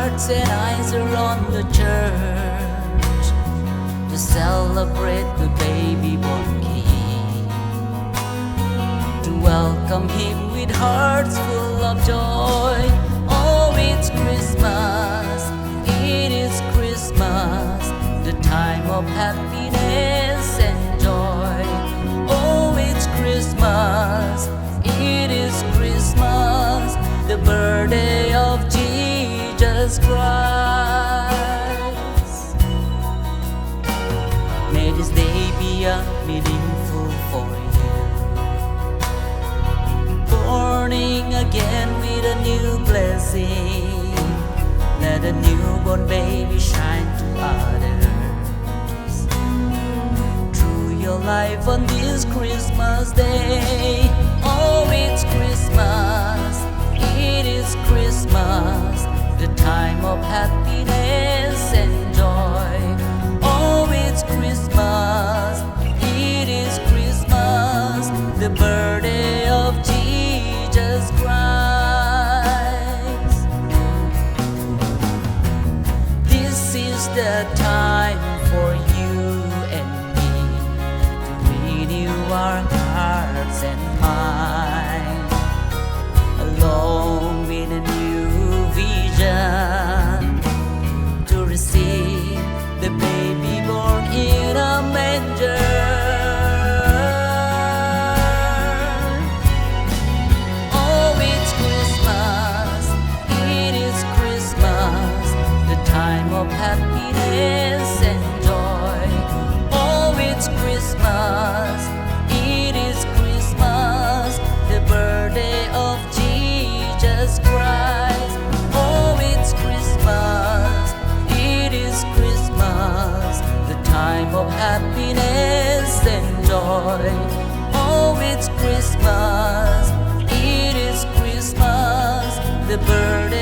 hearts and eyes are on the church to celebrate the baby born King, to welcome him with hearts full of joy. Oh, it's Christmas, it is Christmas, the time of happiness and joy. Oh, it's Christmas, it is Christmas, the birthday of Jesus Christ. May this day be a meaningful for you, borning again with a new blessing. Let a newborn baby shine to others through your life on this Christmas day. Oh, it's Christmas, it is Christmas, the time of happiness and joy. Oh, it's Christmas, it is Christmas, the birthday of Jesus Christ. This is the time for you and me to renew our hearts and minds, along with a new vision, to receive the baby born in a manger. Oh, it's Christmas, it is Christmas, the time of happiness and joy. Oh, it's Christmas, it is Christmas, the birthday of Jesus Christ. Oh, it's Christmas, it is Christmas, the time of happiness and joy. Oh, it's Christmas, it is Christmas, the birthday